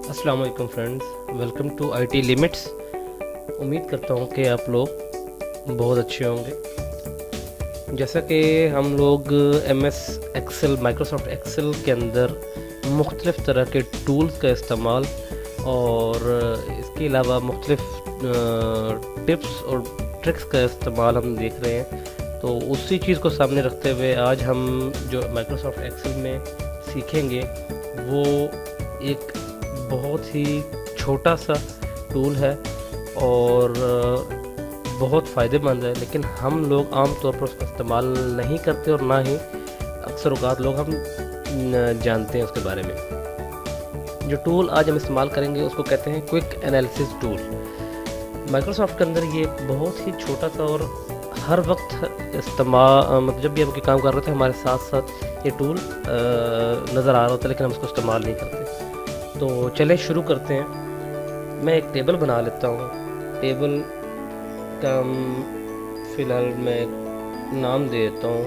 अस्सलाम वालेकुम friends, welcome to IT limits. उम्मीद करता हूँ कि आप लोग बहुत अच्छे होंगे। जैसा कि हम लोग एमएस एक्सेल, माइक्रोसॉफ्ट एक्सेल के अंदर मुख्तलिफ़ तरह के टूल्स का इस्तेमाल और इसके अलावा मुख्तलिफ़ टिप्स और ट्रिक्स का इस्तेमाल हम देख रहे हैं, तो उसी चीज़ को सामने रखते हुए आज हम जो माइक्रोसॉफ्ट एक्सेल में सीखेंगे वो एक बहुत ही छोटा सा टूल है और बहुत फ़ायदेमंद है, लेकिन हम लोग आम तौर पर उसका इस्तेमाल नहीं करते और ना ही अक्सर औक़ात लोग हम जानते हैं उसके बारे में। जो टूल आज हम इस्तेमाल करेंगे उसको कहते हैं क्विक एनालिसिस टूल। माइक्रोसॉफ्ट के अंदर ये एक बहुत ही छोटा सा और हर वक्त इस्तेमाल मतलब जब भी हम कोई काम कर रहे थे हमारे साथ साथ ये टूल नज़र आ रहा होता है, लेकिन हम उसको इस्तेमाल नहीं करते। तो चलें शुरू करते हैं। मैं एक टेबल बना लेता हूँ। टेबल का फ़िलहाल मैं नाम दे देता हूँ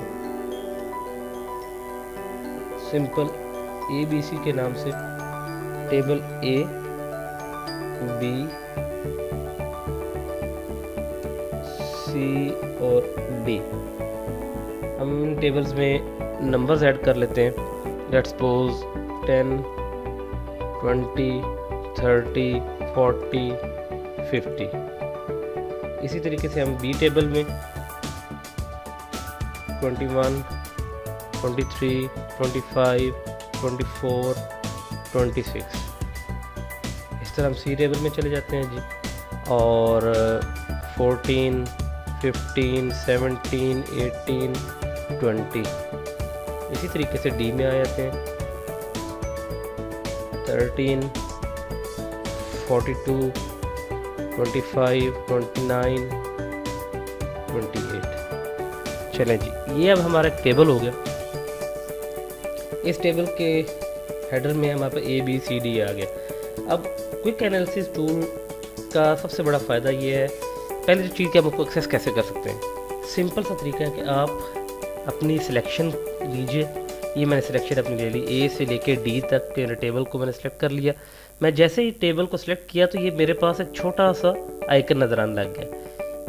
सिंपल ABC के नाम से। टेबल A, B, C और D। हम टेबल्स में नंबर्स ऐड कर लेते हैं। Let's suppose 10, 20, 30, 40, 50। इसी तरीके से हम बी टेबल में 21, 23, 25, 24, 26। इस तरह हम सी टेबल में चले जाते हैं जी, और 14, 15, 17, 18, 20। इसी तरीके से डी में आ जाते हैं 13, 42, 25, 29, 28। चलें जी, ये अब हमारा टेबल हो गया। इस टेबल के हेडर में हमारे पास ABCD आ गया। अब क्विक एनालिसिस टूल का सबसे बड़ा फ़ायदा ये है, पहले जो चीज़ कि आप उसको एक्सेस कैसे कर सकते हैं। सिंपल सा तरीका है कि आप अपनी सिलेक्शन लीजिए। ये मैंने सिलेक्शन अपनी ले ली, A से लेके D तक के टेबल को मैंने सेलेक्ट कर लिया। मैं जैसे ही टेबल को सिलेक्ट किया तो ये मेरे पास एक छोटा सा आइकन नज़र आने लग गया।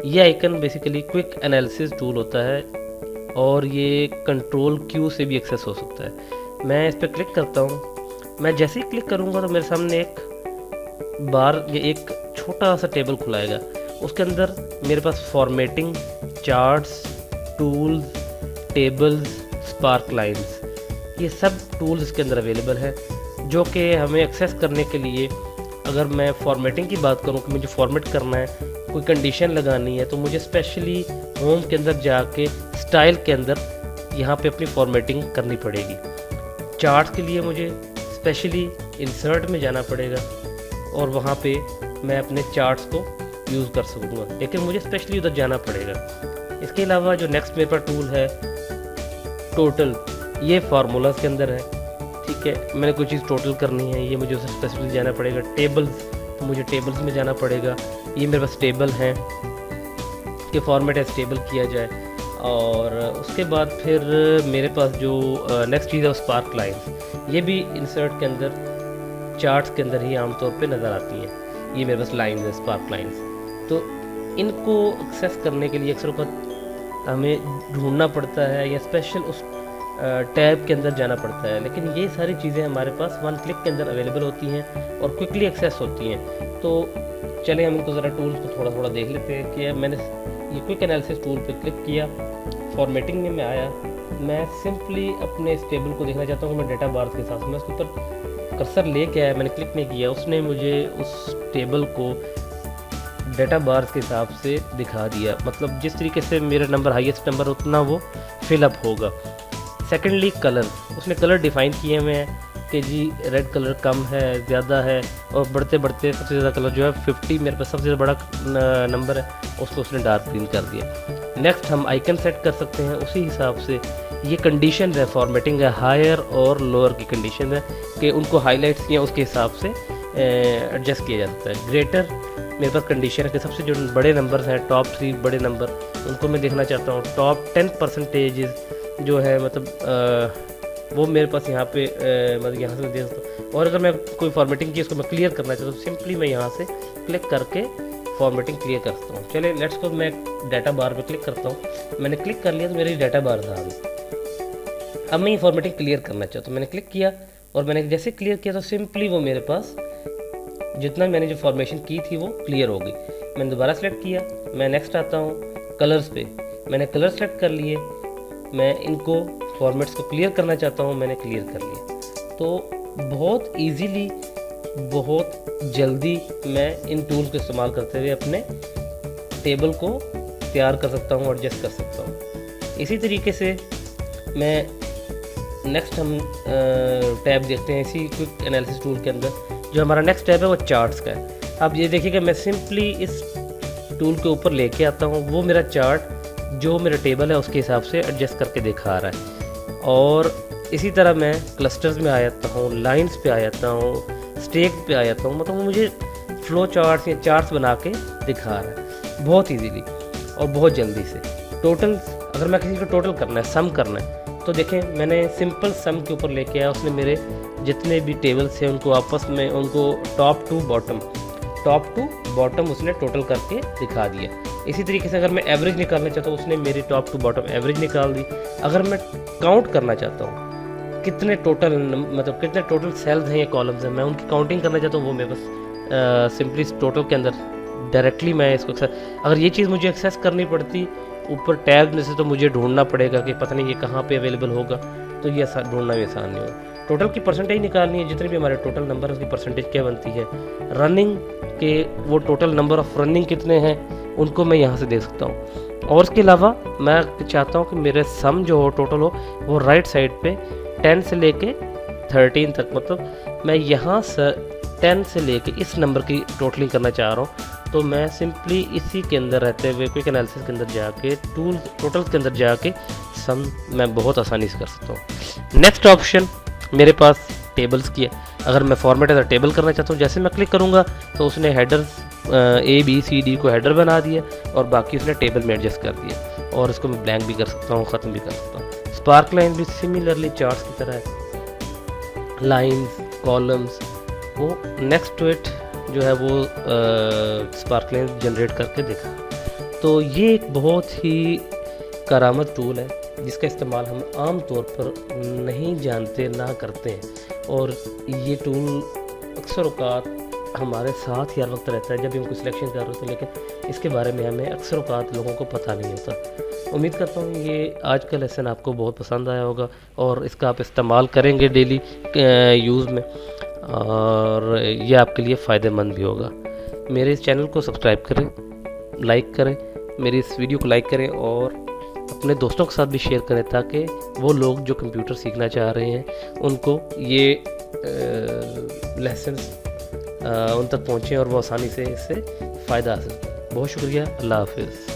ये icon basically quick analysis tool होता है और ये कंट्रोल Q से भी एक्सेस हो सकता है। मैं इस पर क्लिक करता हूँ। मैं जैसे ही क्लिक करूँगा तो मेरे सामने एक बार ये एक छोटा सा टेबल खुलाएगा। उसके अंदर मेरे पास formatting, charts, tools, tables, spark lines, ये सब टूल्स इसके अंदर अवेलेबल है, जो कि हमें एक्सेस करने के लिए, अगर मैं फॉर्मेटिंग की बात करूं कि मुझे फॉर्मेट करना है, कोई कंडीशन लगानी है, तो मुझे स्पेशली होम के अंदर जाके स्टाइल के अंदर यहाँ पे अपनी फॉर्मेटिंग करनी पड़ेगी। चार्ट्स के लिए मुझे स्पेशली इंसर्ट में जाना पड़ेगा और वहाँ पे मैं अपने चार्ट्स को यूज़ कर सकूँगा, लेकिन मुझे स्पेशली उधर जाना पड़ेगा। इसके अलावा जो नेक्स्ट मेरे पास टूल है टोटल, ये फार्मूलाज के अंदर है। ठीक है, मैंने कोई चीज़ टोटल करनी है, ये मुझे उसे स्पेसिफिक जाना पड़ेगा। टेबल्स, तो मुझे टेबल्स में जाना पड़ेगा। ये मेरे पास टेबल हैं कि फॉर्मेट एज टेबल किया जाए। और उसके बाद फिर मेरे पास जो नेक्स्ट चीज़ है वो स्पार्क लाइन्स। ये भी इंसर्ट के अंदर, चार्ट्स के अंदर ही आमतौर पे नज़र आती हैं। ये मेरे पास लाइन्स है, स्पार्क लाइन्स। तो इनको एक्सेस करने के लिए अक्सर वक्त हमें ढूंढना पड़ता है या स्पेशल उस टैब के अंदर जाना पड़ता है, लेकिन ये सारी चीज़ें हमारे पास वन क्लिक के अंदर अवेलेबल होती हैं और क्विकली एक्सेस होती हैं। तो चलिए हम इनको ज़रा टूल्स को थोड़ा थोड़ा देख लेते हैं कि मैंने ये क्विक एनालिसिस टूल पे क्लिक किया, फॉर्मेटिंग में मैं आया। मैं सिंपली अपने इस टेबल को देखना चाहता हूँ कि मैं डेटा बार के साथ, मैं उसके ऊपर कर्सर लेके आया, मैंने क्लिक नहीं किया, उसने मुझे उस टेबल को डेटा बार के हिसाब से दिखा दिया। मतलब जिस तरीके से मेरा नंबर हाईएस्ट नंबर उतना वो फिलअप होगा। सेकेंडली कलर, उसने कलर डिफ़ाइन किए हुए हैं कि जी रेड कलर कम है, ज़्यादा है, और बढ़ते बढ़ते सबसे ज़्यादा कलर जो है 50 मेरे पास सबसे बड़ा नंबर है, उसको उसने डार्क ग्रीन कर दिया। नेक्स्ट हम आइकन सेट कर सकते हैं उसी हिसाब से। ये कंडीशन है, फॉर्मेटिंग है, हायर और लोअर की कंडीशन है कि उनको हाईलाइट्स किया उसके हिसाब से एडजस्ट किया जा सकता है। ग्रेटर मेरे पास कंडीशन है कि सबसे जो बड़े नंबर हैं, टॉप 3 बड़े नंबर, उनको मैं देखना चाहता हूँ। टॉप 10% जो है मतलब वो मेरे पास यहाँ पे मतलब यहाँ से मैं देख सकता हूँ। और अगर मैं कोई फॉर्मेटिंग की इसको मैं क्लियर करना चाहता हूँ, सिंपली मैं यहाँ से क्लिक करके फॉर्मेटिंग क्लियर कर सकता हूँ। चलिए लेट्स को मैं डाटा बार पे क्लिक करता हूँ। मैंने क्लिक कर लिया तो मेरी डाटा बार था अभी। अब मैं ये फॉर्मेटिंग क्लियर करना चाहता हूँ। मैंने क्लिक किया और मैंने जैसे क्लियर किया तो सिंपली वो मेरे पास जितना मैंने जो फॉर्मेशन की थी वो क्लियर हो गई। मैंने दोबारा सेलेक्ट किया, मैं नेक्स्ट आता हूँ कलर्स पे, मैंने कलर सेलेक्ट कर लिए, मैं इनको फॉर्मेट्स को क्लियर करना चाहता हूँ, मैंने क्लियर कर लिया। तो बहुत इजीली, बहुत जल्दी मैं इन टूल को इस्तेमाल करते हुए अपने टेबल को तैयार कर सकता हूँ, एडजस्ट कर सकता हूँ। इसी तरीके से मैं नेक्स्ट हम टैब देखते हैं इसी क्विक एनालिसिस टूल के अंदर। जो हमारा नेक्स्ट टैब है वो चार्ट्स का है। अब ये देखिएगा मैं सिंपली इस टूल के ऊपर लेके आता हूँ, वो मेरा चार्ट जो मेरा टेबल है उसके हिसाब से एडजस्ट करके दिखा रहा है। और इसी तरह मैं क्लस्टर्स में आ जाता हूँ, लाइंस पे आ जाता हूँ, स्टेक पे आ जाता हूँ, मतलब मुझे फ्लो चार्ट्स या चार्ट्स बना के दिखा रहा है बहुत ईजीली और बहुत जल्दी से। टोटल अगर मैं किसी को टोटल करना है, सम करना है, तो देखें मैंने सिंपल सम के ऊपर लेके आया, उसने मेरे जितने भी टेबल्स हैं उनको आपस में, उनको टॉप टू बॉटम उसने टोटल करके दिखा दिया। इसी तरीके से अगर मैं एवरेज निकालना चाहता हूँ, उसने मेरी टॉप टू बॉटम एवरेज निकाल दी। अगर मैं काउंट करना चाहता हूँ कितने टोटल, मतलब कितने टोटल सेल्स हैं या कॉलम्स हैं, मैं उनकी काउंटिंग करना चाहता हूँ, वो मेरे पास सिंपली टोटल के अंदर डायरेक्टली मैं इसको अगर ये चीज़ मुझे एक्सेस करनी पड़ती ऊपर टैब में से, तो मुझे ढूंढना पड़ेगा कि पता नहीं ये कहाँ पे अवेलेबल होगा, तो ये ढूंढना भी आसान नहीं होगा। टोटल की परसेंटेज निकालनी है, जितने भी हमारे टोटल नंबर है उसकी परसेंटेज क्या बनती है। रनिंग के वो टोटल नंबर ऑफ रनिंग कितने हैं उनको मैं यहाँ से देख सकता हूँ। और उसके अलावा मैं चाहता हूँ कि मेरे सम जो हो टोटल हो वो राइट साइड पे 10 से लेके 13 तक, मतलब मैं यहाँ से 10 से लेके इस नंबर की टोटलिंग करना चाह रहा हूँ। तो मैं सिंपली इसी के अंदर रहते हुए क्विक एनालिसिस के अंदर जाके टूल टोटल के अंदर जाके सम मैं बहुत आसानी से कर सकता हूँ। नेक्स्ट ऑप्शन मेरे पास टेबल्स की है। अगर मैं फॉर्मेट एज अ टेबल करना चाहता हूँ, जैसे मैं क्लिक करूँगा तो उसने हेडर्स ABCD को हेडर बना दिया और बाकी उसने टेबल में एडजस्ट कर दिया। और इसको मैं ब्लैंक भी कर सकता हूँ, ख़त्म भी कर सकता हूँ। स्पार्क लाइन भी सिमिलरली चार्ट्स की तरह है, लाइन्स कॉलम्स वो नेक्स्ट टू इट जो है वो स्पार्क लाइन जनरेट करके दिखा। तो ये एक बहुत ही करामत टूल है जिसका इस्तेमाल हम आम तौर पर नहीं जानते, ना करते हैं। और ये टूल अक्सर औक़ात हमारे साथ ही हर वक्त रहता है जब भी हम कोई सिलेक्शन कर रहे होते हैं, लेकिन इसके बारे में हमें अक्सर औक़ात लोगों को पता नहीं होता। उम्मीद करता हूँ ये आज का लेसन आपको बहुत पसंद आया होगा और इसका आप इस्तेमाल करेंगे डेली यूज़ में, और ये आपके लिए फ़ायदेमंद भी होगा। मेरे इस चैनल को सब्सक्राइब करें, लाइक करें, मेरी इस वीडियो को लाइक करें और अपने दोस्तों के साथ भी शेयर करें ताकि वो लोग जो कंप्यूटर सीखना चाह रहे हैं उनको ये लेसन्स उन तक पहुँचें और वो आसानी से इससे फ़ायदा हासिल करें। बहुत शुक्रिया, अल्लाह हाफ़िज़।